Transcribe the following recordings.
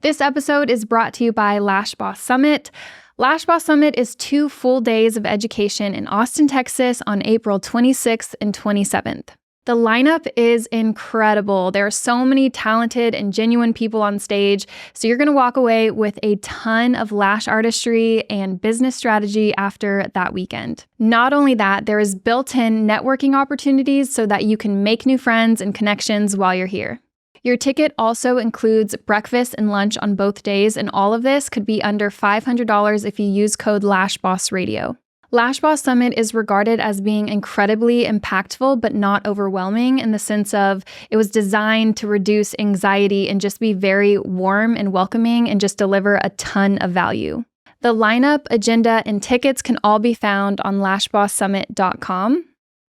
This episode is brought to you by Lash Boss Summit. Lash Boss Summit is 2 full days of education in Austin, Texas on April 26th and 27th. The lineup is incredible. There are so many talented and genuine people on stage, so you're going to walk away with a ton of lash artistry and business strategy after that weekend. Not only that, there is built-in networking opportunities so that you can make new friends and connections while you're here. Your ticket also includes breakfast and lunch on both days, and all of this could be under $500 if you use code LashBossRadio. Lash Boss Summit is regarded as being incredibly impactful but not overwhelming in the sense of it was designed to reduce anxiety and just be very warm and welcoming and just deliver a ton of value. The lineup, agenda, and tickets can all be found on lashbosssummit.com.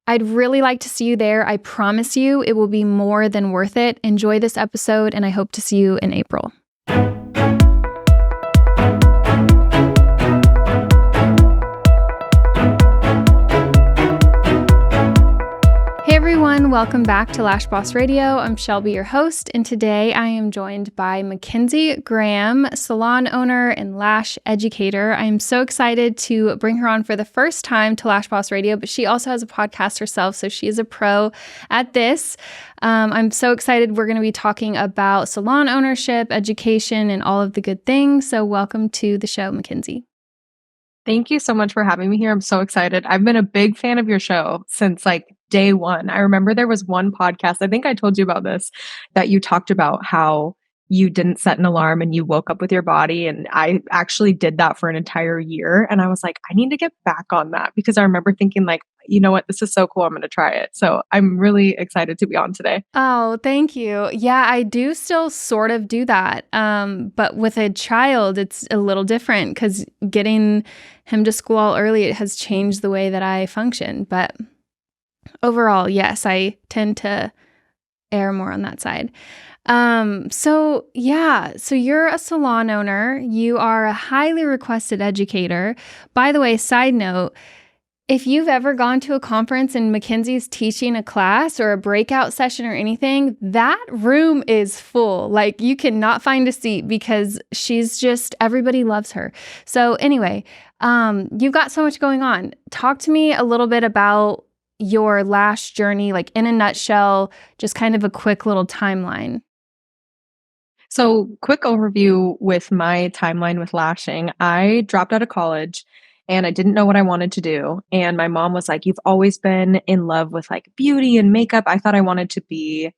I'd really like to see you there. I promise you it will be more than worth it. Enjoy this episode, and I hope to see you in April. Hey everyone, welcome back to Lash Boss Radio. I'm Shelby, your host, and today I am joined by MacKenzie Graham, salon owner and lash educator. I am so excited to bring her on for the first time to Lash Boss Radio, but she also has a podcast herself, so she is a pro at this. I'm so excited. We're going to be talking about salon ownership, education, and all of the good things. So welcome to the show, MacKenzie. Thank you so much for having me here. I'm so excited. I've been a big fan of your show since day one. I remember there was one podcast, I think I told you about this, that you talked about how you didn't set an alarm and you woke up with your body. And I actually did that for an entire year. And I was like, I need to get back on that because I remember thinking you know what, this is so cool. I'm going to try it. So I'm really excited to be on today. Oh, thank you. Yeah, I do still sort of do that. But with a child, it's a little different because getting him to school all early, it has changed the way that I function. But overall, yes, I tend to err more on that side. So you're a salon owner. You are a highly requested educator. By the way, side note, if you've ever gone to a conference and MacKenzie's teaching a class or a breakout session or anything, that room is full. You cannot find a seat because everybody loves her. So anyway, you've got so much going on. Talk to me a little bit about your lash journey, in a nutshell, just kind of a quick little timeline. So quick overview with my timeline with lashing. I dropped out of college and I didn't know what I wanted to do. And my mom was like, you've always been in love with beauty and makeup. I thought I wanted to be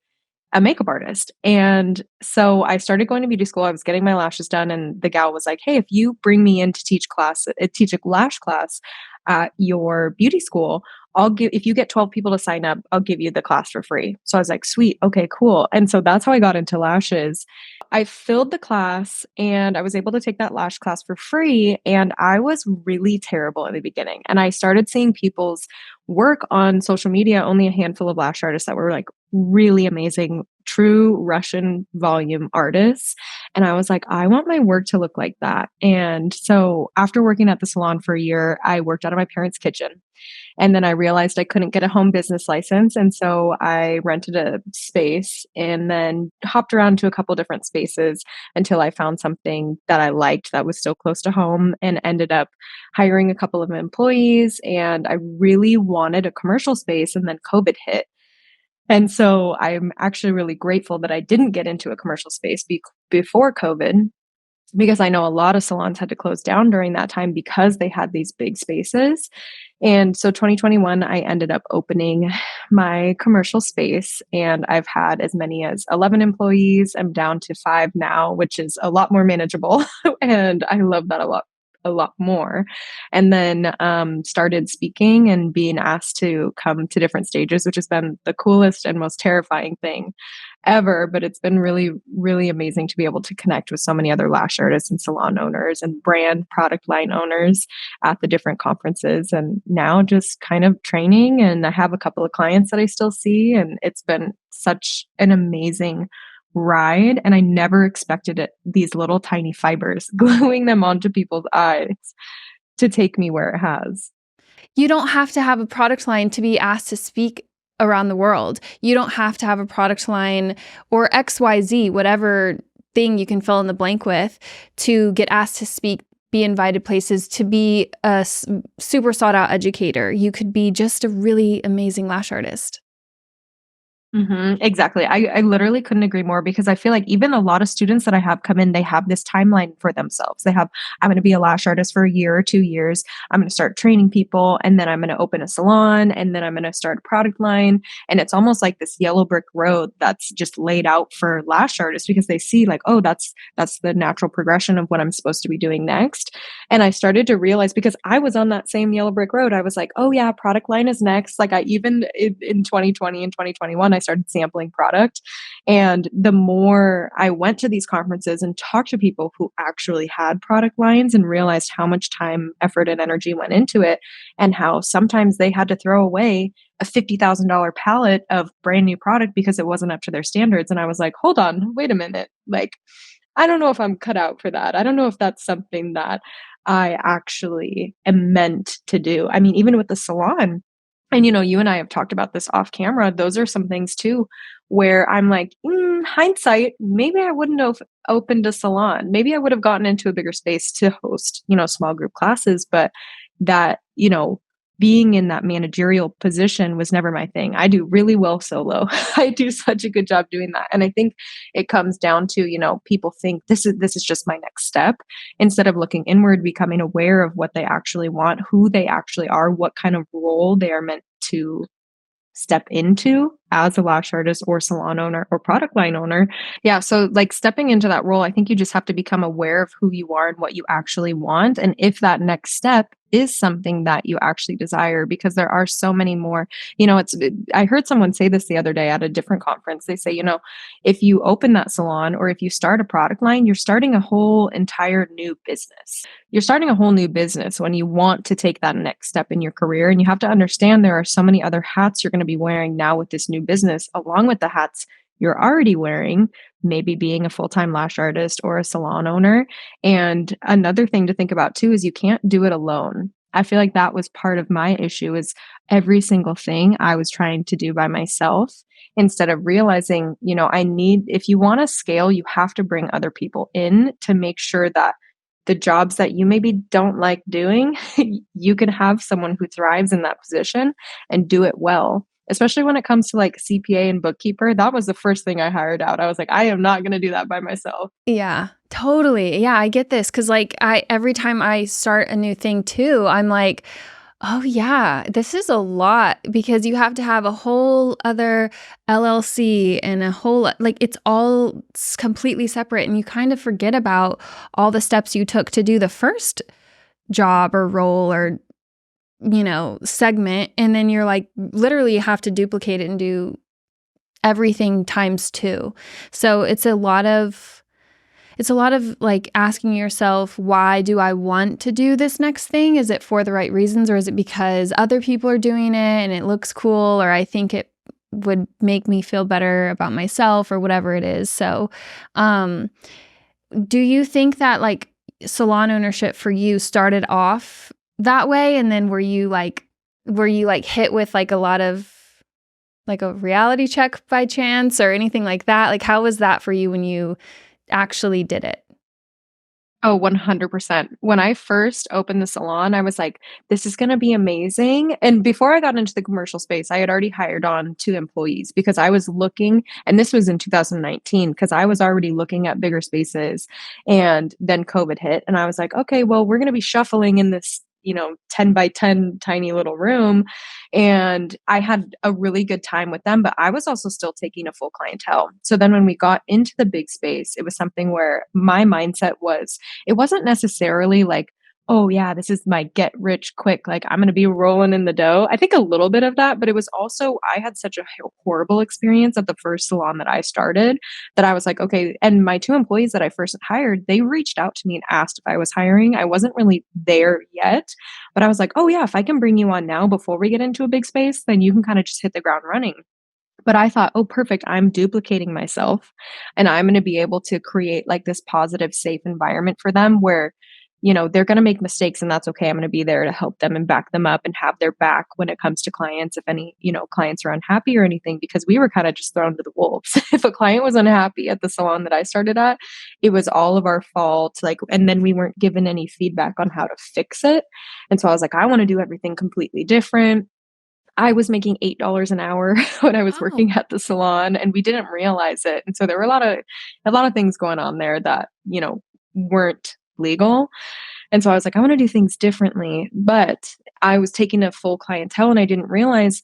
a makeup artist. And so I started going to beauty school. I was getting my lashes done. And the gal was like, hey, if you bring me in to teach a lash class at your beauty school, if you get 12 people to sign up, I'll give you the class for free. So I was like, sweet. Okay, cool. And so that's how I got into lashes. I filled the class and I was able to take that lash class for free. And I was really terrible in the beginning. And I started seeing people's work on social media, only a handful of lash artists that were really amazing, true Russian volume artists. And I was like, I want my work to look like that. And so after working at the salon for a year, I worked out of my parents' kitchen. And then I realized I couldn't get a home business license. And so I rented a space and then hopped around to a couple different spaces until I found something that I liked that was still close to home and ended up hiring a couple of employees. And I really wanted a commercial space, and then COVID hit. And so I'm actually really grateful that I didn't get into a commercial space before COVID, because I know a lot of salons had to close down during that time because they had these big spaces. And so 2021, I ended up opening my commercial space, and I've had as many as 11 employees. I'm down to 5 now, which is a lot more manageable. And I love that a lot more. And then started speaking and being asked to come to different stages, which has been the coolest and most terrifying thing ever. But it's been really, really amazing to be able to connect with so many other lash artists and salon owners and brand product line owners at the different conferences. And now just kind of training. And I have a couple of clients that I still see. And it's been such an amazing ride. And I never expected these little tiny fibers, gluing them onto people's eyes, to take me where it has. You don't have to have a product line to be asked to speak around the world. You don't have to have a product line or XYZ, whatever thing you can fill in the blank with, to get asked to speak, be invited places, to be a super sought out educator. You could be just a really amazing lash artist. Exactly. I literally couldn't agree more because I feel like even a lot of students that I have come in, they have this timeline for themselves. They have, I'm going to be a lash artist for a year or 2 years. I'm going to start training people, and then I'm going to open a salon, and then I'm going to start a product line. And it's almost like this yellow brick road that's just laid out for lash artists because they see like, oh, that's the natural progression of what I'm supposed to be doing next. And I started to realize because I was on that same yellow brick road, I was like, oh yeah, product line is next. Like I even in 2020 and 2021, I started sampling product. And the more I went to these conferences and talked to people who actually had product lines and realized how much time, effort, and energy went into it, and how sometimes they had to throw away a $50,000 palette of brand new product because it wasn't up to their standards. And I was like, hold on, wait a minute. Like, I don't know if I'm cut out for that. I don't know if that's something that I actually am meant to do. I mean, even with the salon, and you and I have talked about this off camera, those are some things too where I'm like, hindsight, maybe I wouldn't have opened a salon. Maybe I would have gotten into a bigger space to host, small group classes, but that, being in that managerial position was never my thing. I do really well solo. I do such a good job doing that. And I think it comes down to, people think this is just my next step instead of looking inward, becoming aware of what they actually want, who they actually are, what kind of role they are meant to step into as a lash artist or salon owner or product line owner. Yeah. So, like stepping into that role, I think you just have to become aware of who you are and what you actually want. And if that next step is something that you actually desire, because there are so many more, I heard someone say this the other day at a different conference. They say, if you open that salon or if you start a product line, you're starting a whole entire new business. You're starting a whole new business when you want to take that next step in your career. And you have to understand there are so many other hats you're going to be wearing now with this new business, along with the hats you're already wearing, maybe being a full-time lash artist or a salon owner. And another thing to think about too is you can't do it alone. I feel like that was part of my issue is every single thing I was trying to do by myself instead of realizing, if you want to scale, you have to bring other people in to make sure that the jobs that you maybe don't like doing, you can have someone who thrives in that position and do it well. Especially when it comes to like CPA and bookkeeper, that was the first thing I hired out. I was like, I am not going to do that by myself. Yeah, totally. Yeah, I get this because like every time I start a new thing too, I'm like, oh yeah, this is a lot because you have to have a whole other LLC and a whole like it's all completely separate, and you kind of forget about all the steps you took to do the first job or role or segment, and then you're like literally have to duplicate it and do everything times two. So it's a lot of like asking yourself, why do I want to do this next thing? Is it for the right reasons, or is it because other people are doing it and it looks cool, or I think it would make me feel better about myself, or whatever it is. So do you think that like salon ownership for you started off that way, and then were you hit with like a lot of like a reality check by chance or anything like that? Like how was that for you when you actually did it? Oh, 100%. When I first opened the salon, I was like, this is going to be amazing. And before I got into the commercial space, I had already hired on 2 employees because I was looking, and this was in 2019, because I was already looking at bigger spaces. And then COVID hit, and I was like, okay, well, we're going to be shuffling in this 10 by 10 tiny little room. And I had a really good time with them, but I was also still taking a full clientele. So then when we got into the big space, it was something where my mindset was, it wasn't necessarily like, oh yeah, this is my get rich quick, like I'm going to be rolling in the dough. I think a little bit of that, but it was also, I had such a horrible experience at the first salon that I started that I was like, okay. And my 2 employees that I first hired, they reached out to me and asked if I was hiring. I wasn't really there yet, but I was like, oh yeah, if I can bring you on now before we get into a big space, then you can kind of just hit the ground running. But I thought, oh, perfect. I'm duplicating myself, and I'm going to be able to create like this positive, safe environment for them where they're going to make mistakes and that's okay. I'm going to be there to help them and back them up and have their back when it comes to clients. If any, clients are unhappy or anything, because we were kind of just thrown to the wolves. If a client was unhappy at the salon that I started at, it was all of our fault. Like, and then we weren't given any feedback on how to fix it. And so I was like, I want to do everything completely different. I was making $8 an hour when I was Wow. working at the salon, and we didn't realize it. And so there were a lot of things going on there that, weren't legal. And so I was like, I want to do things differently. But I was taking a full clientele and I didn't realize,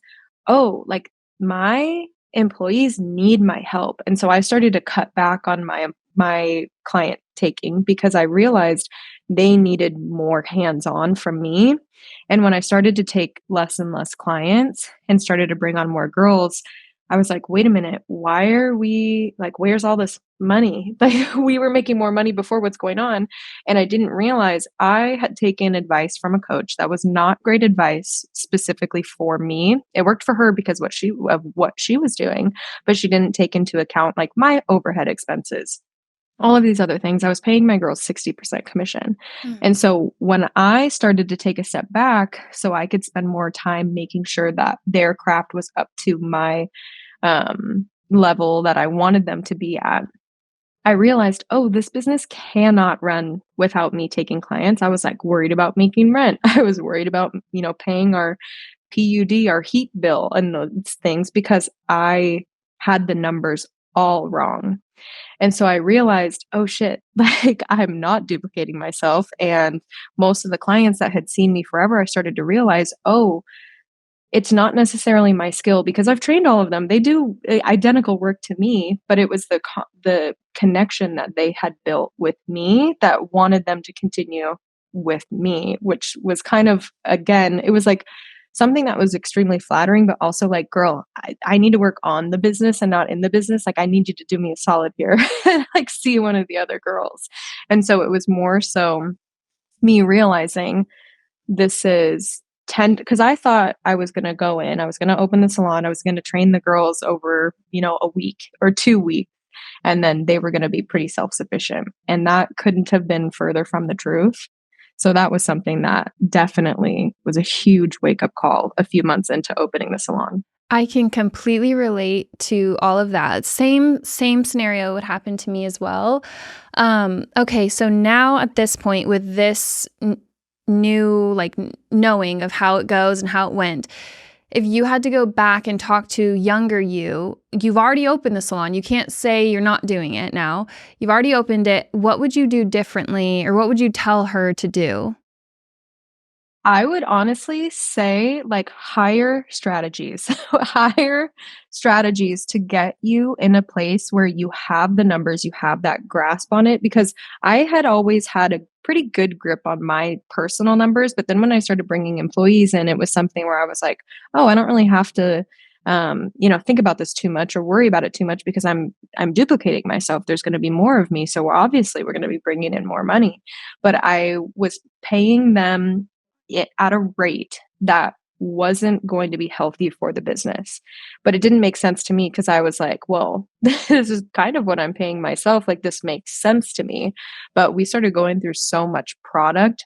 oh, like my employees need my help. And so I started to cut back on my client taking because I realized they needed more hands-on from me. And when I started to take less and less clients and started to bring on more girls, I was like, wait a minute, why are we like, where's all this money? Like we were making more money before, what's going on? And I didn't realize I had taken advice from a coach that was not great advice specifically for me. It worked for her because of what she was doing, but she didn't take into account like my overhead expenses, all of these other things. I was paying my girls 60% commission. And so when I started to take a step back so I could spend more time making sure that their craft was up to my level that I wanted them to be at, I realized, oh, this business cannot run without me taking clients. I was like worried about making rent. I was worried about, paying our PUD, our heat bill and those things because I had the numbers all wrong. And so I realized, oh shit, like I'm not duplicating myself. And most of the clients that had seen me forever, I started to realize, oh, it's not necessarily my skill because I've trained all of them. They do identical work to me, but it was the connection that they had built with me that wanted them to continue with me, which was kind of, again, it was like something that was extremely flattering, but also like, girl, I need to work on the business and not in the business. Like, I need you to do me a solid here, like see one of the other girls. And so it was more so me realizing this is 10, because I thought I was going to go in, I was going to open the salon, I was going to train the girls over, a week or 2 weeks, and then they were going to be pretty self-sufficient. And that couldn't have been further from the truth. So that was something that definitely was a huge wake-up call a few months into opening the salon. I can completely relate to all of that. Same scenario would happen to me as well. Okay, so now at this point with this new knowing of how it goes and how it went, if you had to go back and talk to younger you've already opened the salon. You can't say you're not doing it now. You've already opened it. What would you do differently, or what would you tell her to do? I would honestly say like hire strategies, hire strategies to get you in a place where you have the numbers, you have that grasp on it. Because I had always had a pretty good grip on my personal numbers. But then when I started bringing employees in, it was something where I was like, oh, I don't really have to, think about this too much or worry about it too much because I'm duplicating myself. There's going to be more of me. So obviously we're going to be bringing in more money. But I was paying them it at a rate that wasn't going to be healthy for the business. But it didn't make sense to me because I was like, well, this is kind of what I'm paying myself. Like this makes sense to me. But we started going through so much product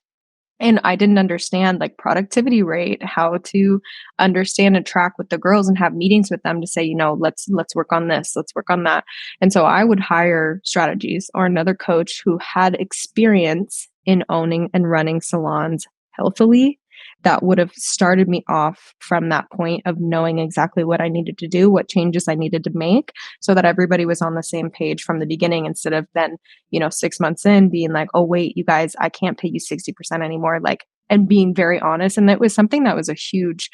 and I didn't understand like productivity rate, how to understand and track with the girls and have meetings with them to say, let's work on this, let's work on that. And so I would hire strategies or another coach who had experience in owning and running salons healthily that would have started me off from that point of knowing exactly what I needed to do, what changes I needed to make so that everybody was on the same page from the beginning instead of then, 6 months in being like, oh, wait, you guys, I can't pay you 60% anymore. Like, and being very honest. And that was something that was a huge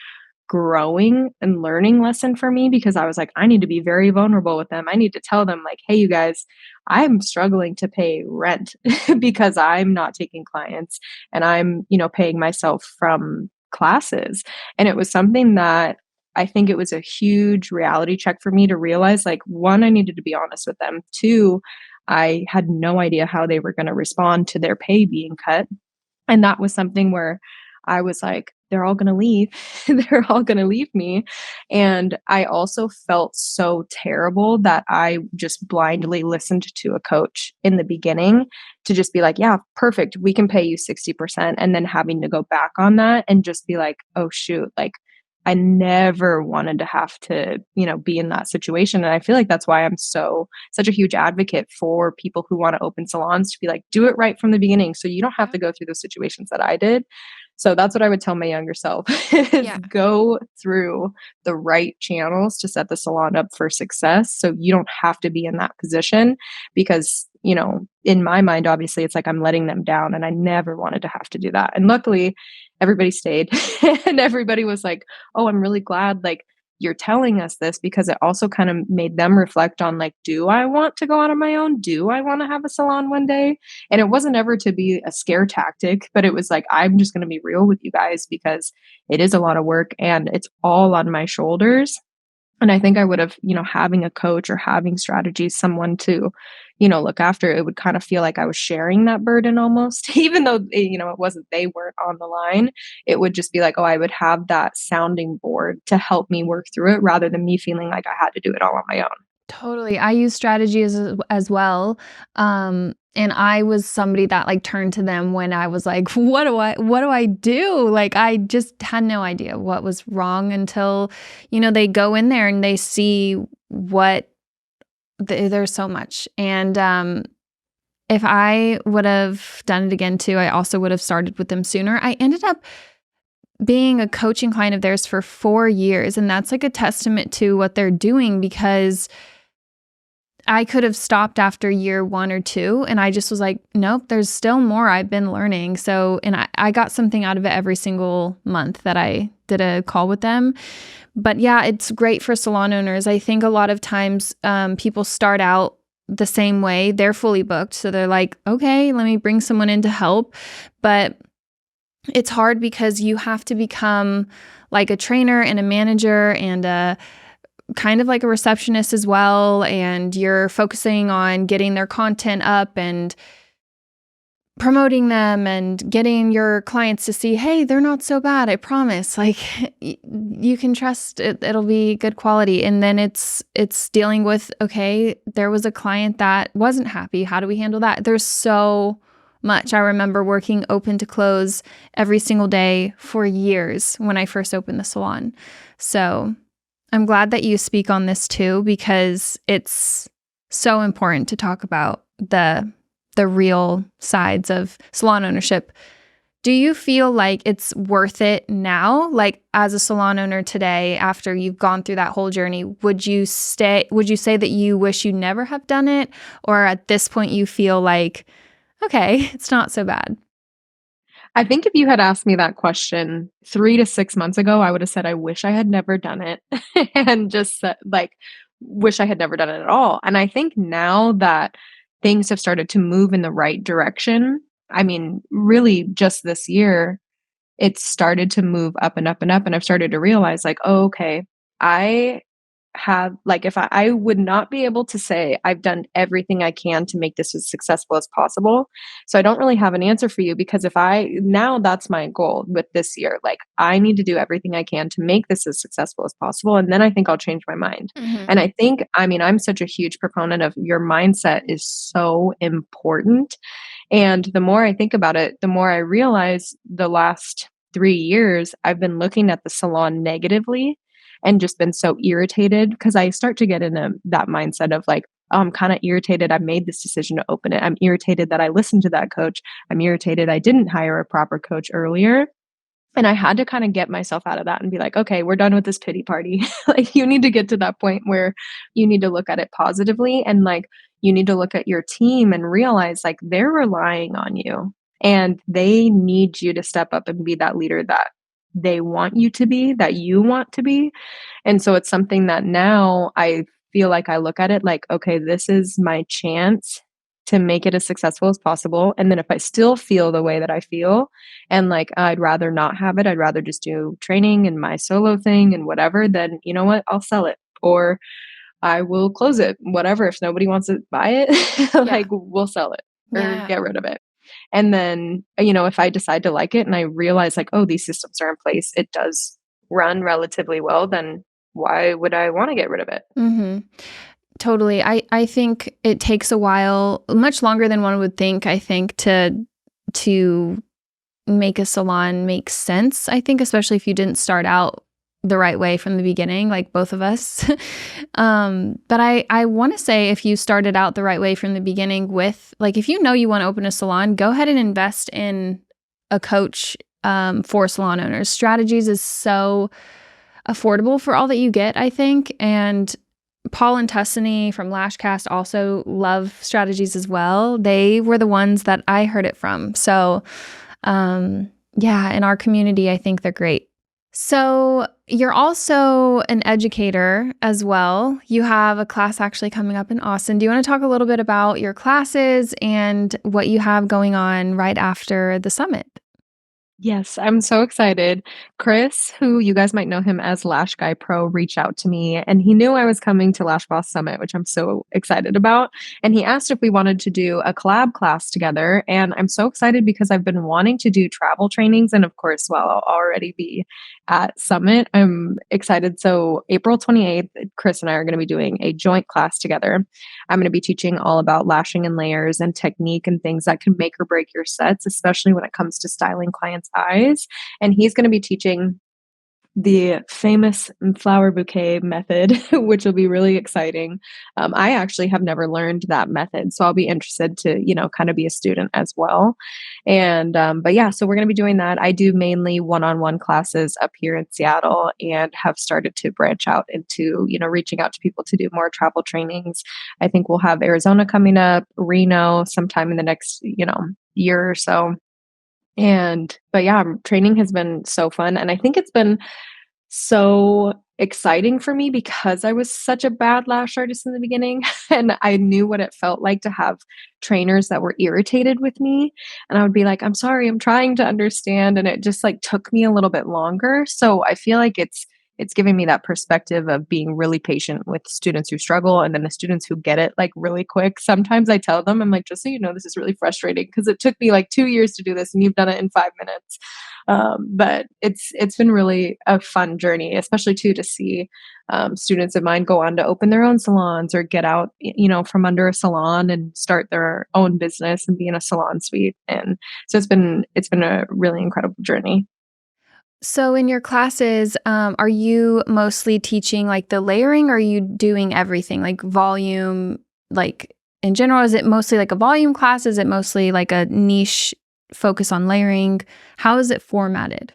growing and learning lesson for me because I was like, I need to be very vulnerable with them. I need to tell them like, hey, you guys, I'm struggling to pay rent because I'm not taking clients and I'm, paying myself from classes. And it was something that I think it was a huge reality check for me to realize like, one, I needed to be honest with them. Two, I had no idea how they were going to respond to their pay being cut. And that was something where I was like, they're all going to leave. They're all going to leave me. And I also felt so terrible that I just blindly listened to a coach in the beginning to just be like, yeah, perfect. We can pay you 60%. And then having to go back on that and just be like, oh, shoot, like, I never wanted to have to, be in that situation. And I feel like that's why I'm such a huge advocate for people who want to open salons to be like, do it right from the beginning so you don't have to go through those situations that I did. So that's what I would tell my younger self is Yeah. go through the right channels to set the salon up for success so you don't have to be in that position because, in my mind, obviously it's like I'm letting them down and I never wanted to have to do that. And luckily everybody stayed and everybody was like, "Oh, I'm really glad like you're telling us this," because it also kind of made them reflect on like, do I want to go out on my own? Do I want to have a salon one day? And it wasn't ever to be a scare tactic, but it was like, I'm just going to be real with you guys because it is a lot of work and it's all on my shoulders. And I think I would have, having a coach or having strategies, someone to, look after it would kind of feel like I was sharing that burden almost, even though, it wasn't, they weren't on the line. It would just be like, oh, I would have that sounding board to help me work through it rather than me feeling like I had to do it all on my own. Totally. I use strategies as well. And I was somebody that like turned to them when I was like, what do I do? Like I just had no idea what was wrong until, they go in there and they see there's so much. And if I would have done it again too, I also would have started with them sooner. I ended up being a coaching client of theirs for 4 years. And that's like a testament to what they're doing because I could have stopped after year 1 or 2 and I just was like, nope, there's still more I've been learning. So, and I got something out of it every single month that I did a call with them. But yeah, it's great for salon owners. I think a lot of times people start out the same way. They're fully booked. So they're like, okay, let me bring someone in to help. But it's hard because you have to become like a trainer and a manager and a kind of like a receptionist as well, and you're focusing on getting their content up and promoting them and getting your clients to see, hey, they're not so bad, I promise. Like you can trust it, it'll be good quality. And then it's dealing with, okay, there was a client that wasn't happy. How do we handle that? There's so much. I remember working open to close every single day for years when I first opened the salon. So I'm glad that you speak on this too, because it's so important to talk about the real sides of salon ownership. Do you feel like it's worth it now? Like as a salon owner today, after you've gone through that whole journey, would you say that you wish you never have done it? Or at this point you feel like, okay, it's not so bad? I think if you had asked me that question 3 to 6 months ago, I would have said, I wish I had never done it and just said, like, wish I had never done it at all. And I think now that things have started to move in the right direction, I mean, really just this year, it's started to move up and up and up. And I've started to realize, like, oh, okay, I have like if I would not be able to say I've done everything I can to make this as successful as possible. So I don't really have an answer for you because if I now that's my goal with this year. Like I need to do everything I can to make this as successful as possible. And then I think I'll change my mind. Mm-hmm. And I think, I mean, I'm such a huge proponent of your mindset is so important. And the more I think about it, the more I realize the last 3 years I've been looking at the salon negatively and just been so irritated because I start to get into that mindset of like, oh, I'm kind of irritated. I made this decision to open it. I'm irritated that I listened to that coach. I'm irritated I didn't hire a proper coach earlier. And I had to kind of get myself out of that and be like, okay, we're done with this pity party. Like, you need to get to that point where you need to look at it positively and like, you need to look at your team and realize like they're relying on you and they need you to step up and be that leader that they want you to be, that you want to be. And so it's something that now I feel like I look at it like, okay, this is my chance to make it as successful as possible. And then if I still feel the way that I feel and like I'd rather not have it, I'd rather just do training and my solo thing and whatever, then you know what? I'll sell it or I will close it, whatever. If nobody wants to buy it, Yeah. like we'll sell it or Yeah. get rid of it. And then, if I decide to like it and I realize like, oh, these systems are in place, it does run relatively well, then why would I want to get rid of it? Hmm. Totally. I think it takes a while, much longer than one would think, I think, to make a salon make sense. I think, especially if you didn't start out the right way from the beginning, like both of us. But I want to say, if you started out the right way from the beginning with, like, if you know you want to open a salon, go ahead and invest in a coach for salon owners. Strategies is so affordable for all that you get, I think. And Paul and Tuscany from Lashcast also love Strategies as well. They were the ones that I heard it from. So, yeah, in our community, I think they're great. So, you're also an educator as well. You have a class actually coming up in Austin. Do you want to talk a little bit about your classes and what you have going on right after the summit? Yes, I'm so excited. Chris, who you guys might know him as Lash Guy Pro, reached out to me and he knew I was coming to Lash Boss Summit, which I'm so excited about. And he asked if we wanted to do a collab class together. And I'm so excited because I've been wanting to do travel trainings. And of course, while I'll already be at Summit, I'm excited. So, April 28th, Chris and I are going to be doing a joint class together. I'm going to be teaching all about lashing and layers and technique and things that can make or break your sets, especially when it comes to styling clients' eyes. And he's going to be teaching the famous flower bouquet method, which will be really exciting. I actually have never learned that method, so I'll be interested to, kind of be a student as well. And, but yeah, so we're going to be doing that. I do mainly one-on-one classes up here in Seattle and have started to branch out into, reaching out to people to do more travel trainings. I think we'll have Arizona coming up, Reno sometime in the next, year or so. But yeah, training has been so fun. And I think it's been so exciting for me because I was such a bad lash artist in the beginning and I knew what it felt like to have trainers that were irritated with me. And I would be like, I'm sorry, I'm trying to understand. And it just like took me a little bit longer. So I feel like it's giving me that perspective of being really patient with students who struggle and then the students who get it like really quick. Sometimes I tell them, I'm like, just so you know, this is really frustrating because it took me like 2 years to do this and you've done it in 5 minutes. But it's been really a fun journey, especially too to see students of mine go on to open their own salons or get out, from under a salon and start their own business and be in a salon suite. And so it's been a really incredible journey. So, in your classes, are you mostly teaching like the layering, or are you doing everything like volume, like in general? Is it mostly like a volume class? Is it mostly like a niche focus on layering? How is it formatted?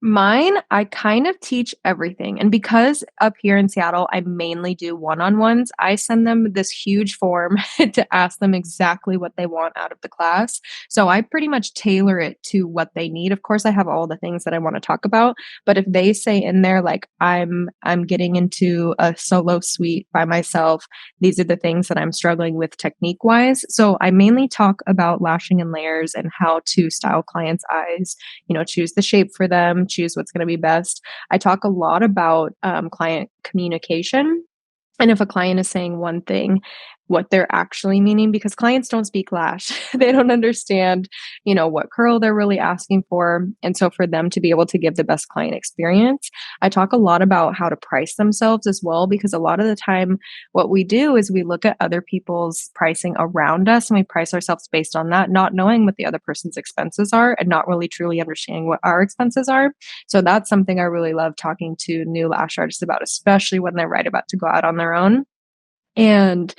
Mine, I kind of teach everything. And because up here in Seattle, I mainly do one on ones, I send them this huge form to ask them exactly what they want out of the class. So I pretty much tailor it to what they need. Of course, I have all the things that I want to talk about. But if they say in there, like, I'm getting into a solo suite by myself, these are the things that I'm struggling with technique wise. So I mainly talk about lashing and layers and how to style clients' eyes, choose the shape for them, choose what's going to be best. I talk a lot about client communication. And if a client is saying one thing, what they're actually meaning, because clients don't speak lash. They don't understand, what curl they're really asking for. And so for them to be able to give the best client experience, I talk a lot about how to price themselves as well, because a lot of the time what we do is we look at other people's pricing around us and we price ourselves based on that, not knowing what the other person's expenses are and not really truly understanding what our expenses are. So that's something I really love talking to new lash artists about, especially when they're right about to go out on their own. And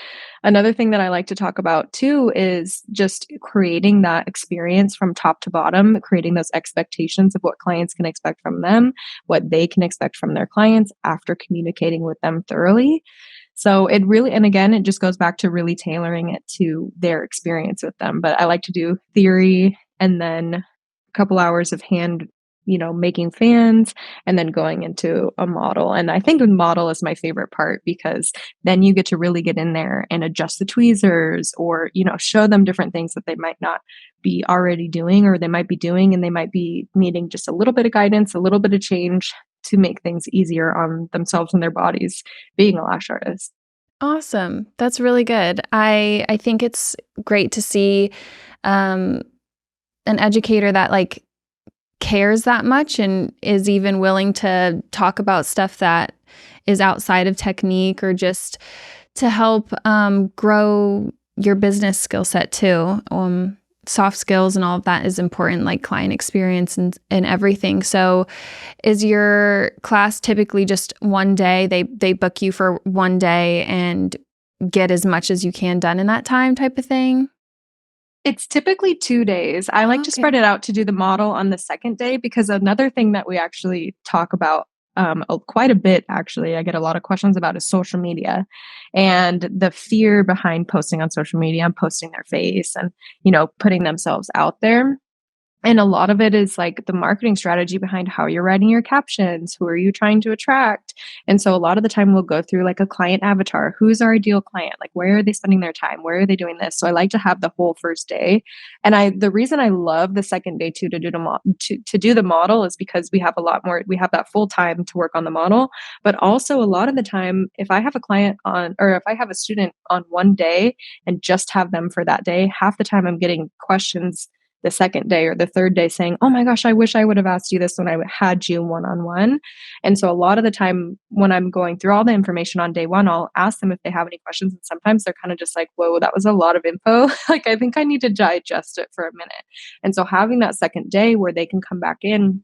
another thing that I like to talk about too is just creating that experience from top to bottom, creating those expectations of what clients can expect from them, what they can expect from their clients after communicating with them thoroughly. So it really, and again, it just goes back to really tailoring it to their experience with them. But I like to do theory and then a couple hours of hand, making fans and then going into a model. And I think the model is my favorite part because then you get to really get in there and adjust the tweezers or, show them different things that they might not be already doing or they might be doing and they might be needing just a little bit of guidance, a little bit of change to make things easier on themselves and their bodies being a lash artist. Awesome. That's really good. I think it's great to see an educator that like cares that much and is even willing to talk about stuff that is outside of technique or just to help grow your business skill set too. Soft skills and all of that is important, like client experience and everything. So is your class typically just one day? They book you for one day and get as much as you can done in that time type of thing? It's typically 2 days. I like to Okay. spread it out to do the model on the second day because another thing that we actually talk about, quite a bit actually, I get a lot of questions about is social media and the fear behind posting on social media and posting their face and, putting themselves out there. And a lot of it is like the marketing strategy behind how you're writing your captions, who are you trying to attract? And so a lot of the time we'll go through like a client avatar. Who's our ideal client? Like where are they spending their time? Where are they doing this? So I like to have the whole first day. And the reason I love the second day too to do the model is because we have a lot more, we have that full time to work on the model. But also a lot of the time, if I have a client on or if I have a student on one day and just have them for that day, half the time I'm getting questions the second day or the third day saying, "Oh my gosh, I wish I would have asked you this when I had you one on one." And so a lot of the time when I'm going through all the information on day one, I'll ask them if they have any questions. And sometimes they're kind of just like, "Whoa, that was a lot of info." Like, I think I need to digest it for a minute. And so having that second day where they can come back in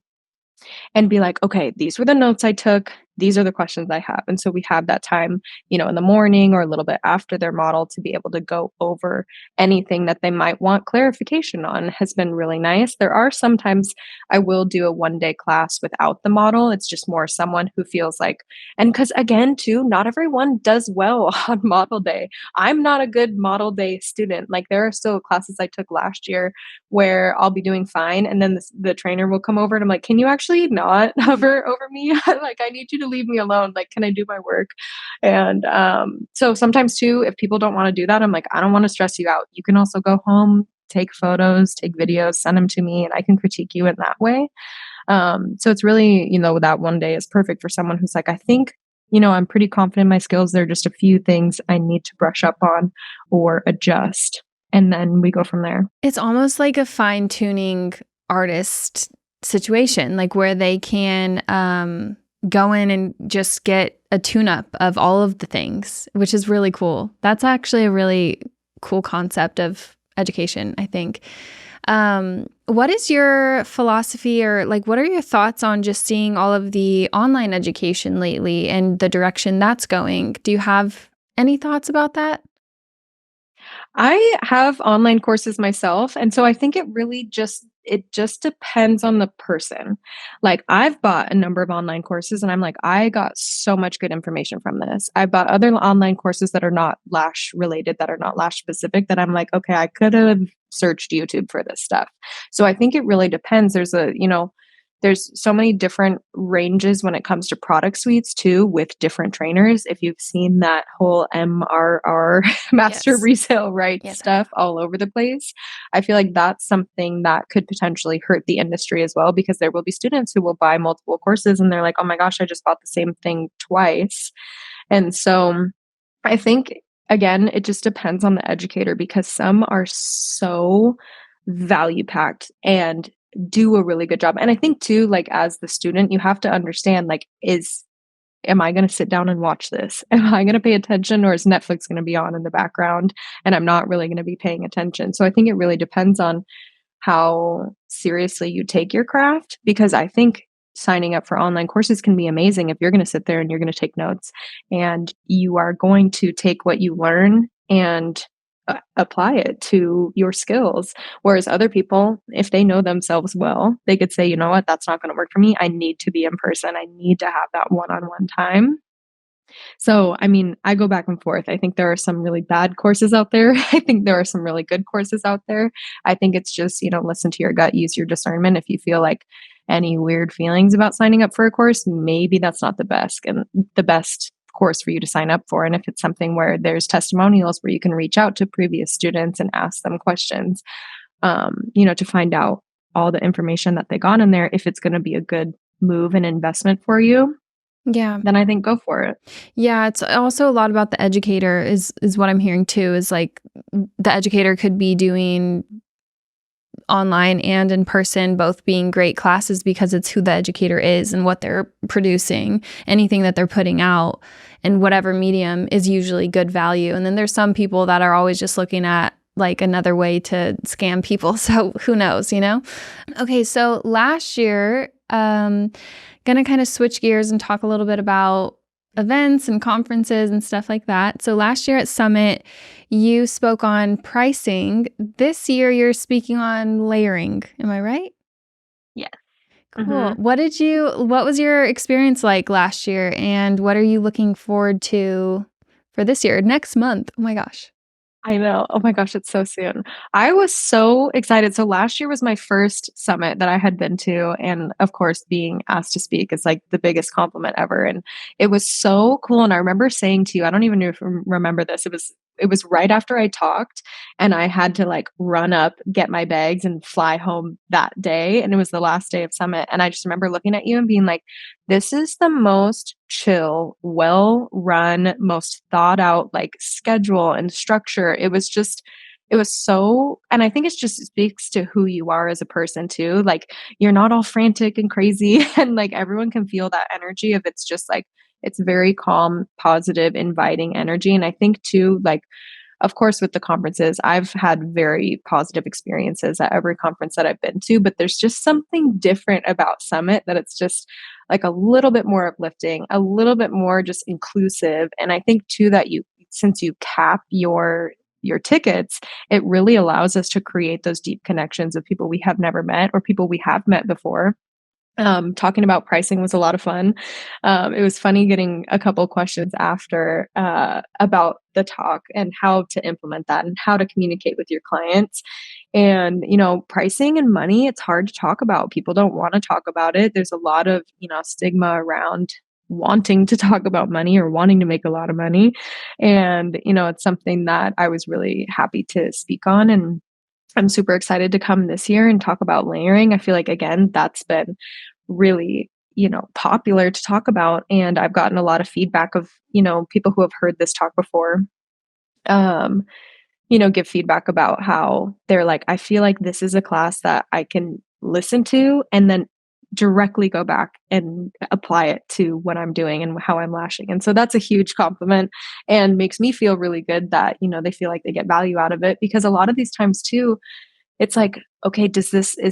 and be like, okay, these were the notes I took. These are the questions I have. And so we have that time, in the morning or a little bit after their model to be able to go over anything that they might want clarification on has been really nice. There are sometimes I will do a 1 day class without the model. It's just more someone who feels like, and because again, too, not everyone does well on model day. I'm not a good model day student. Like there are still classes I took last year where I'll be doing fine, and then the trainer will come over and I'm like, "Can you actually not hover over me? Like, I need you to leave me alone. Like, can I do my work?" And so sometimes too, if people don't want to do that, I'm like, "I don't want to stress you out. You can also go home, take photos, take videos, send them to me, and I can critique you in that way." So it's really, that 1 day is perfect for someone who's like, "I think." I'm pretty confident in my skills. There are just a few things I need to brush up on or adjust. And then we go from there. It's almost like a fine-tuning artist situation, like where they can go in and just get a tune-up of all of the things, which is really cool. That's actually a really cool concept of education, I think. What is your philosophy or like what are your thoughts on just seeing all of the online education lately and the direction that's going? Do you have any thoughts about that? I have online courses myself, and so I think it just depends on the person. Like, I've bought a number of online courses, and I'm like, "I got so much good information from this." I bought other online courses that are not lash related, that are not lash specific, that I'm like, "Okay, I could have searched YouTube for this stuff." So I think it really depends. There's so many different ranges when it comes to product suites too with different trainers. If you've seen that whole MRR master Yes. resale right Yes, I stuff all over the place, I feel like that's something that could potentially hurt the industry as well because there will be students who will buy multiple courses and they're like, "Oh my gosh, I just bought the same thing twice." And so I think again, it just depends on the educator because some are so value packed and do a really good job. And I think too, like as the student, you have to understand like, am I going to sit down and watch this? Am I going to pay attention or is Netflix going to be on in the background and I'm not really going to be paying attention? So I think it really depends on how seriously you take your craft because I think signing up for online courses can be amazing if you're going to sit there and you're going to take notes and you are going to take what you learn and apply it to your skills. Whereas other people, if they know themselves well, they could say, "You know what, that's not going to work for me. I need to be in person. I need to have that one on one time." So, I mean, I go back and forth. I think there are some really bad courses out there. I think there are some really good courses out there. I think it's just, listen to your gut, use your discernment. If you feel like any weird feelings about signing up for a course, maybe that's not the best course for you to sign up for. And if it's something where there's testimonials where you can reach out to previous students and ask them questions, to find out all the information that they got in there, if it's going to be a good move and investment for you, Yeah. then I think go for it. Yeah, it's also a lot about the educator is what I'm hearing too, is like the educator could be doing online and in person both being great classes because it's who the educator is and what they're producing. Anything that they're putting out in whatever medium is usually good value. And then there's some people that are always just looking at like another way to scam people. So who knows, you know? Okay, so last year, gonna kind of switch gears and talk a little bit about events and conferences and stuff like that. So last year at Summit, you spoke on pricing. This year, you're speaking on layering. Am I right? Yes. Cool. What was your experience like last year, and what are you looking forward to for this year, next month? Oh my gosh. I know. Oh my gosh, it's so soon. I was so excited. So last year was my first summit that I had been to. And of course, being asked to speak is like the biggest compliment ever. And it was so cool. And I remember saying to you, I don't even know if you remember this. It was right after I talked and I had to like run up, get my bags and fly home that day. And it was the last day of summit. And I just remember looking at you and being like, this is the most chill, well run, most thought out like schedule and structure. It was so, and I think it just speaks to who you are as a person too. Like you're not all frantic and crazy and like everyone can feel that energy of it's just like, it's very calm, positive, inviting energy. And I think too, like, of course, with the conferences, I've had very positive experiences at every conference that I've been to, but there's just something different about Summit that it's just like a little bit more uplifting, a little bit more just inclusive. And I think too that since you cap your tickets, it really allows us to create those deep connections of people we have never met or people we have met before. Talking about pricing was a lot of fun. It was funny getting a couple questions after about the talk and how to implement that and how to communicate with your clients. And, pricing and money, it's hard to talk about. People don't want to talk about it. There's a lot of, stigma around wanting to talk about money or wanting to make a lot of money. And, it's something that I was really happy to speak on. And I'm super excited to come this year and talk about layering. I feel like, again, that's been really, popular to talk about. And I've gotten a lot of feedback of, people who have heard this talk before, um, give feedback about how they're like, I feel like this is a class that I can listen to and then directly go back and apply it to what I'm doing and how I'm lashing. And so that's a huge compliment and makes me feel really good that, they feel like they get value out of it because a lot of these times too, it's like, okay, is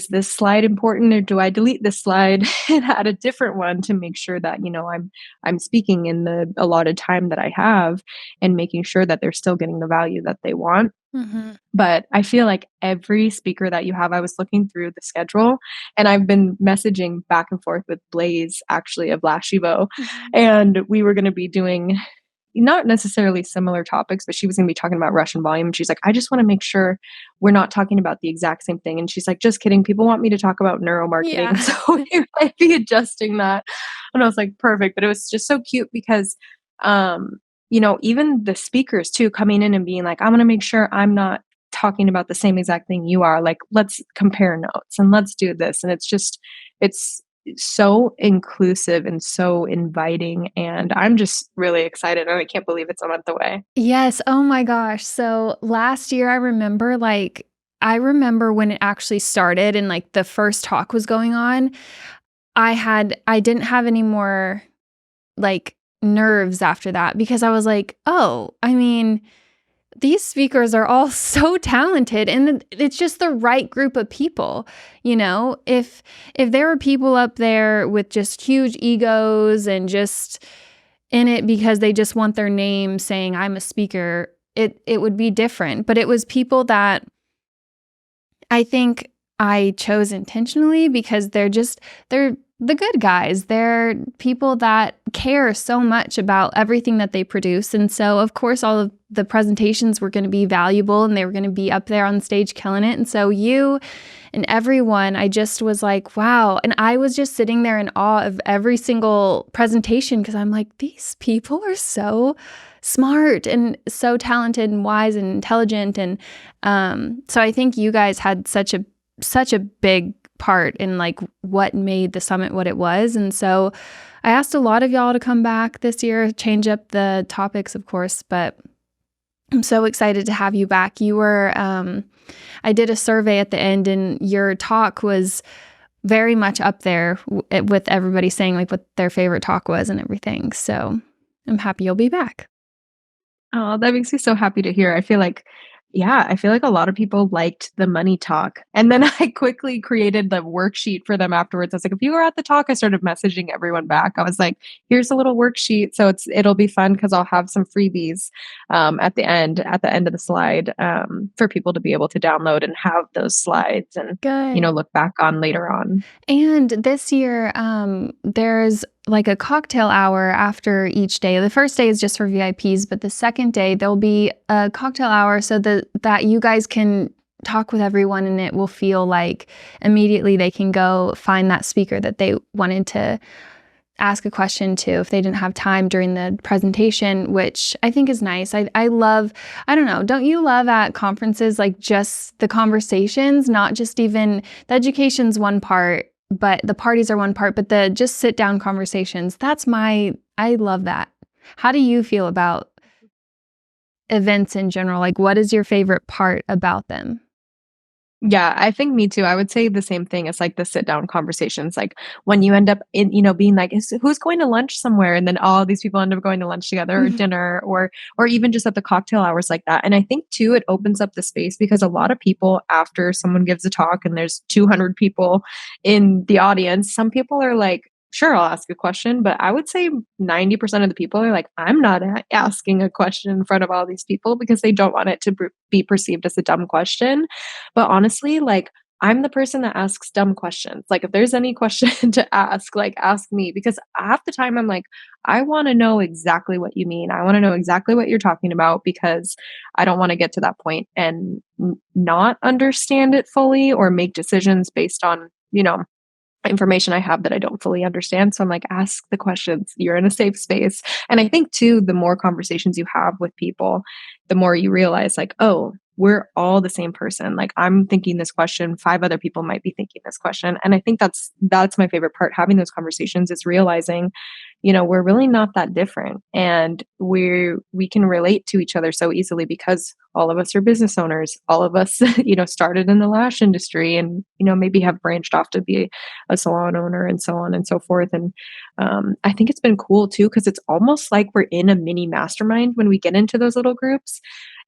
this slide important or do I delete this slide and add a different one to make sure that, I'm speaking in the allotted time that I have and making sure that they're still getting the value that they want. Mm-hmm. But I feel like every speaker that you have, I was looking through the schedule and I've been messaging back and forth with Blaze actually of Lash Evo. Mm-hmm. And we were going to be doing not necessarily similar topics, but she was going to be talking about Russian volume. And she's like, I just want to make sure we're not talking about the exact same thing. And she's like, just kidding. People want me to talk about neuromarketing. Yeah. So we might be adjusting that. And I was like, perfect. But it was just so cute because, even the speakers too, coming in and being like, I'm going to make sure I'm not talking about the same exact thing you are. Like, let's compare notes and let's do this. And it's so inclusive and so inviting. And I'm just really excited. And I can't believe it's a month away. Yes. Oh my gosh. So last year, I remember when it actually started and like the first talk was going on, I didn't have any more like nerves after that because I was like, oh, I mean, these speakers are all so talented and it's just the right group of people. If there were people up there with just huge egos and just in it because they just want their name saying I'm a speaker, it would be different. But it was people that I think I chose intentionally because they're the good guys. They're people that care so much about everything that they produce. And so, of course, all of the presentations were going to be valuable and they were going to be up there on stage killing it. And so you and everyone, I just was like, wow. And I was just sitting there in awe of every single presentation because I'm like, these people are so smart and so talented and wise and intelligent. And so I think you guys had such a big part in like what made the summit what it was. And so I asked a lot of y'all to come back this year, change up the topics, of course, but I'm so excited to have you back. You were, I did a survey at the end, and your talk was very much up there with everybody saying like what their favorite talk was and everything. So I'm happy you'll be back. Oh, that makes me so happy to hear. I feel like yeah, I feel like a lot of people liked the money talk. And then I quickly created the worksheet for them afterwards. I was like, if you were at the talk, I started messaging everyone back. I was like, here's a little worksheet. So it'll be fun because I'll have some freebies at the end of the slide for people to be able to download and have those slides and, Good. look back on later on. And this year, there's like a cocktail hour after each day. The first day is just for VIPs, but the second day there'll be a cocktail hour so that you guys can talk with everyone, and it will feel like immediately they can go find that speaker that they wanted to ask a question to if they didn't have time during the presentation, which I think is nice. I love, I don't know, don't you love at conferences like just the conversations, not just even the education's one part, but the parties are one part, but the just sit down conversations. I love that. How do you feel about events in general? Like, what is your favorite part about them? Yeah, I think me too. I would say the same thing as like the sit down conversations. Like when you end up in, being like, who's going to lunch somewhere? And then all these people end up going to lunch together or dinner or even just at the cocktail hours like that. And I think too, it opens up the space because a lot of people after someone gives a talk and there's 200 people in the audience, some people are like, sure, I'll ask a question, but I would say 90% of the people are like, I'm not asking a question in front of all these people because they don't want it to be perceived as a dumb question. But honestly, like, I'm the person that asks dumb questions. Like, if there's any question to ask, like, ask me because half the time I'm like, I want to know exactly what you mean. I want to know exactly what you're talking about because I don't want to get to that point and not understand it fully or make decisions based on, information I have that I don't fully understand. So I'm like, ask the questions. You're in a safe space. And I think too, the more conversations you have with people, the more you realize like, oh, we're all the same person. Like I'm thinking this question, five other people might be thinking this question. And I think that's my favorite part, having those conversations is realizing, we're really not that different. And we can relate to each other so easily because all of us are business owners. All of us, started in the lash industry and, maybe have branched off to be a salon owner and so on and so forth. And I think it's been cool too, because it's almost like we're in a mini mastermind when we get into those little groups.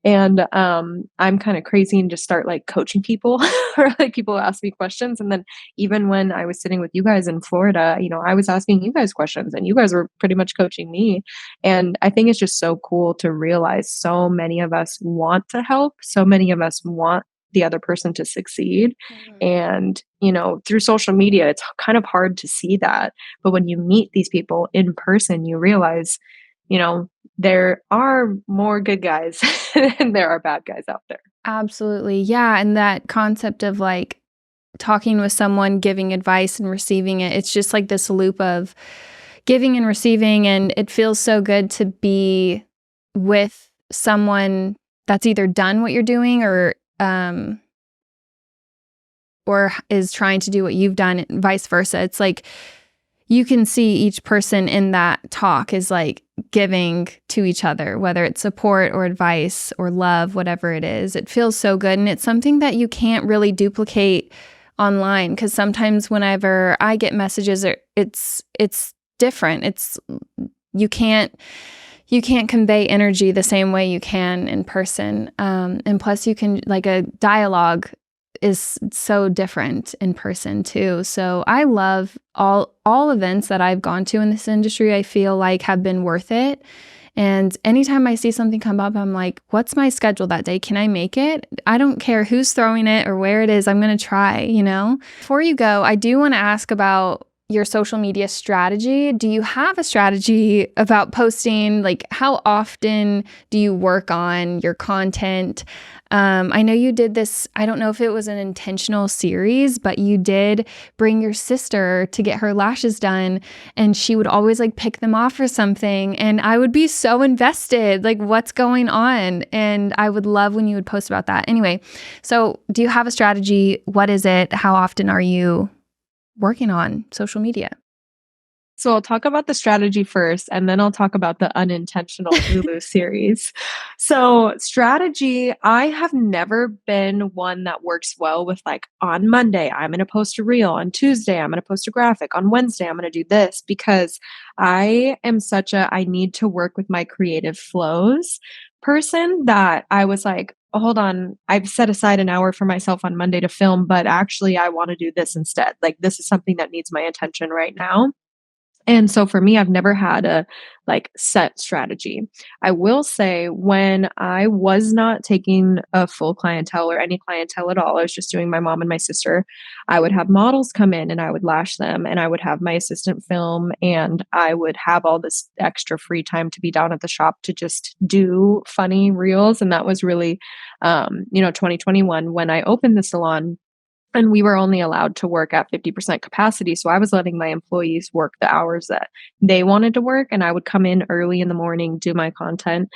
And I'm kind of crazy and just start like coaching people or like people ask me questions. And then even when I was sitting with you guys in Florida, I was asking you guys questions and you guys were pretty much coaching me. And I think it's just so cool to realize so many of us want to help. So many of us want the other person to succeed. Mhm. And, through social media, it's kind of hard to see that. But when you meet these people in person, you realize, there are more good guys than there are bad guys out there. Absolutely. Yeah. And that concept of like talking with someone, giving advice and receiving it, it's just like this loop of giving and receiving. And it feels so good to be with someone that's either done what you're doing or is trying to do what you've done and vice versa. It's like you can see each person in that talk is like giving to each other, whether it's support or advice or love, whatever it is. It feels so good. And it's something that you can't really duplicate online because sometimes whenever I get messages, it's different. You can't convey energy the same way you can in person. And plus you can like a dialogue is so different in person too. So I love all events that I've gone to in this industry. I feel like have been worth it. And anytime I see something come up, I'm like, what's my schedule that day? Can I make it? I don't care who's throwing it or where it is. I'm going to try, Before you go, I do want to ask about your social media strategy. Do you have a strategy about posting? Like, how often do you work on your content? I know you did this, I don't know if it was an intentional series, but you did bring your sister to get her lashes done and she would always like pick them off or something. And I would be so invested, like what's going on? And I would love when you would post about that. Anyway, so do you have a strategy? What is it? How often are you working on social media? So I'll talk about the strategy first, and then I'll talk about the unintentional Lulu series. So, strategy, I have never been one that works well with like on Monday, I'm going to post a reel. On Tuesday, I'm going to post a graphic. On Wednesday, I'm going to do this because I am such a I need to work with my creative flows person that I was like, oh, hold on, I've set aside an hour for myself on Monday to film, but actually, I want to do this instead. Like, this is something that needs my attention right now. And so for me, I've never had a like set strategy. I will say when I was not taking a full clientele or any clientele at all, I was just doing my mom and my sister. I would have models come in and I would lash them and I would have my assistant film and I would have all this extra free time to be down at the shop to just do funny reels. And that was really, 2021 when I opened the salon and we were only allowed to work at 50% capacity. So I was letting my employees work the hours that they wanted to work. And I would come in early in the morning, do my content,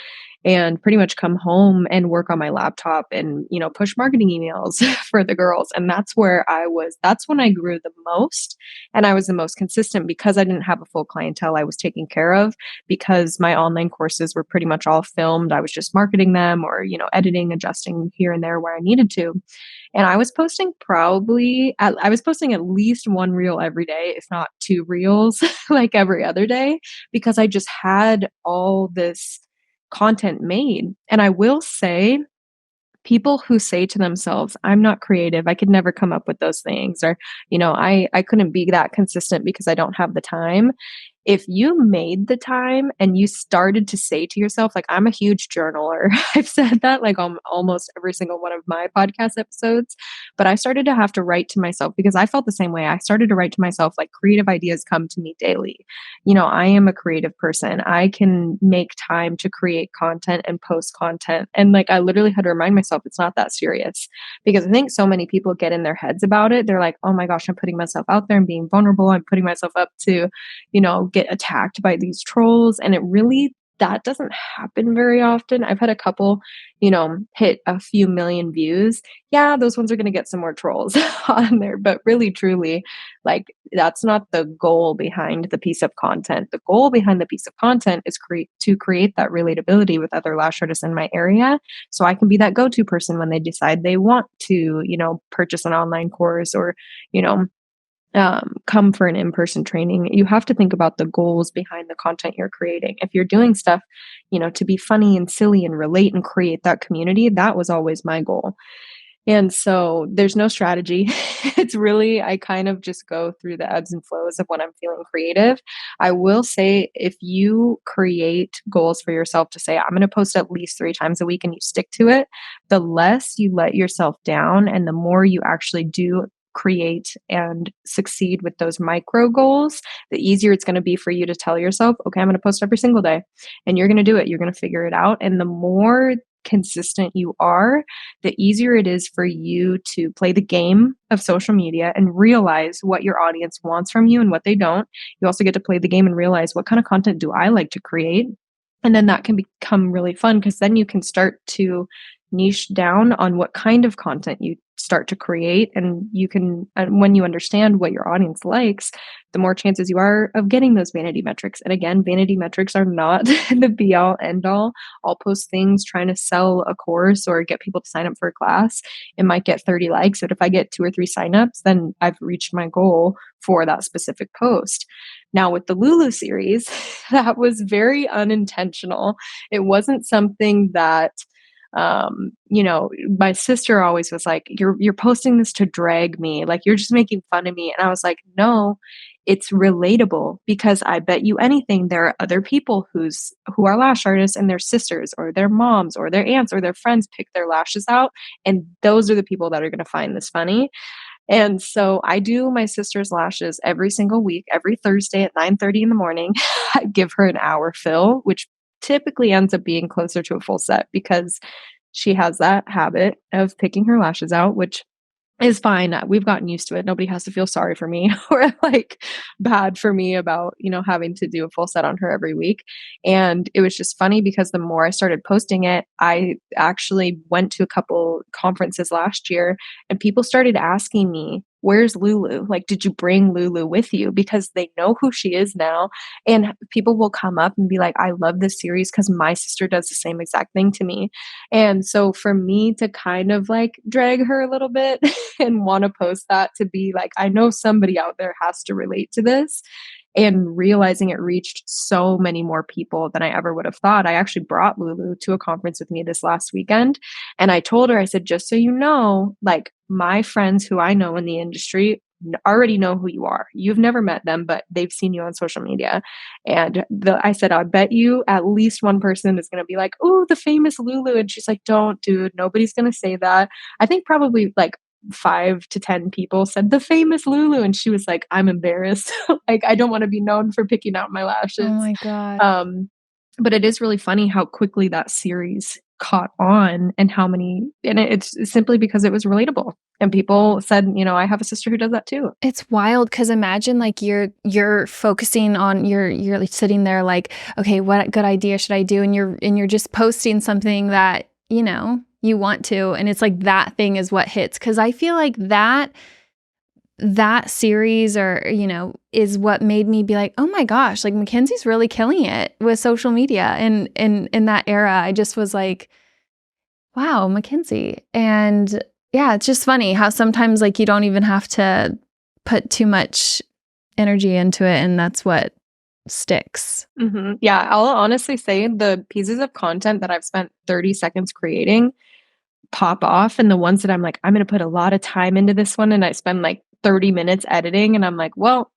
and pretty much come home and work on my laptop and, push marketing emails for the girls. And that's when I grew the most. And I was the most consistent because I didn't have a full clientele I was taking care of, because my online courses were pretty much all filmed. I was just marketing them or, editing, adjusting here and there where I needed to. And I was posting at least one reel every day, if not two reels, like every other day, because I just had all this content made. And I will say, people who say to themselves, I'm not creative, I could never come up with those things, or, I couldn't be that consistent because I don't have the time. If you made the time and you started to say to yourself, like, I'm a huge journaler. I've said that like on almost every single one of my podcast episodes, but I started to have to write to myself because I felt the same way. I started to write to myself, like, creative ideas come to me daily. I am a creative person. I can make time to create content and post content. And like, I literally had to remind myself it's not that serious, because I think so many people get in their heads about it. They're like, oh my gosh, I'm putting myself out there and being vulnerable. I'm putting myself up to, get attacked by these trolls. And that doesn't happen very often. I've had a couple, hit a few million views. Yeah, those ones are going to get some more trolls on there. But really, truly, like, that's not the goal behind the piece of content. The goal behind the piece of content is to create that relatability with other lash artists in my area. So I can be that go to person when they decide they want to, purchase an online course or, you know, come for an in-person training. You have to think about the goals behind the content you're creating. If you're doing stuff, to be funny and silly and relate and create that community, that was always my goal. And so there's no strategy. It's really, I kind of just go through the ebbs and flows of when I'm feeling creative. I will say, if you create goals for yourself to say, I'm going to post at least 3 times a week and you stick to it, the less you let yourself down and the more you actually do create and succeed with those micro goals, the easier it's going to be for you to tell yourself, okay, I'm going to post every single day, and you're going to do it. You're going to figure it out. And the more consistent you are, the easier it is for you to play the game of social media and realize what your audience wants from you and what they don't. You also get to play the game and realize, what kind of content do I like to create? And then that can become really fun, because then you can start to niche down on what kind of content you start to create. And when you understand what your audience likes, the more chances you are of getting those vanity metrics. And again, vanity metrics are not the be all end all. I'll post things trying to sell a course or get people to sign up for a class. It might get 30 likes, but if I get 2 or 3 signups, then I've reached my goal for that specific post. Now, with the Lulu series, that was very unintentional. It wasn't something that, my sister always was like, you're posting this to drag me, like, you're just making fun of me. And I was like, no, it's relatable, because I bet you anything there are other people who are lash artists, and their sisters or their moms or their aunts or their friends pick their lashes out, and those are the people that are going to find this funny. And so I do my sister's lashes every single week, every Thursday at 9:30 in the morning. I give her an hour fill, which typically ends up being closer to a full set, because she has that habit of picking her lashes out, which is fine. We've gotten used to it. Nobody has to feel sorry for me or like bad for me about, having to do a full set on her every week. And it was just funny, because the more I started posting it, I actually went to a couple conferences last year, and people started asking me, where's Lulu? Like, did you bring Lulu with you? Because they know who she is now. And people will come up and be like, I love this series because my sister does the same exact thing to me. And so for me to kind of like drag her a little bit and want to post that, to be like, I know somebody out there has to relate to this, and realizing it reached so many more people than I ever would have thought. I actually brought Lulu to a conference with me this last weekend. And I told her, I said, just so you know, like my friends who I know in the industry already know who you are. You've never met them, but they've seen you on social media. And I said, I bet you at least one person is going to be like, oh, the famous Lulu. And she's like, don't, dude, nobody's going to say that. I think probably like 5 to 10 people said the famous Lulu, and she was like, I'm embarrassed. Like, I don't want to be known for picking out my Oh lashes. my God. But it is really funny how quickly that series caught on, and how many, and it's simply because it was relatable. And people said, I have a sister who does that too. It's wild because imagine like you're focusing on you're like sitting there like, okay, what good idea should I do? And you're just posting something that, you want to, and it's like that thing is what hits. Cause I feel like that series or, is what made me be like, oh my gosh, like MacKenzie's really killing it with social media. And in that era, I just was like, wow, MacKenzie. And yeah, it's just funny how sometimes like you don't even have to put too much energy into it, and that's what sticks. Mm-hmm. Yeah, I'll honestly say the pieces of content that I've spent 30 seconds creating pop off, and the ones that I'm like, I'm going to put a lot of time into this one, and I spend like 30 minutes editing, and I'm like, well,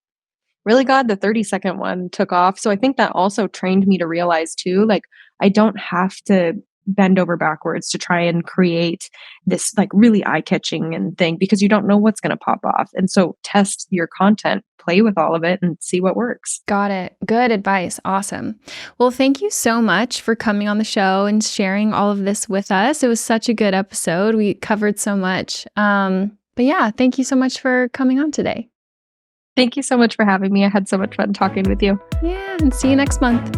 really glad the 30-second one took off. So I think that also trained me to realize too, like, I don't have to bend over backwards to try and create this like really eye-catching and thing, because you don't know what's going to pop off. And so test your content, play with all of it, and see what works. Got it. Good advice. Awesome. Well, thank you so much for coming on the show and sharing all of this with us. It was such a good episode. We covered so much. But yeah, thank you so much for coming on today. Thank you so much for having me. I had so much fun talking with you. Yeah, and see you next month.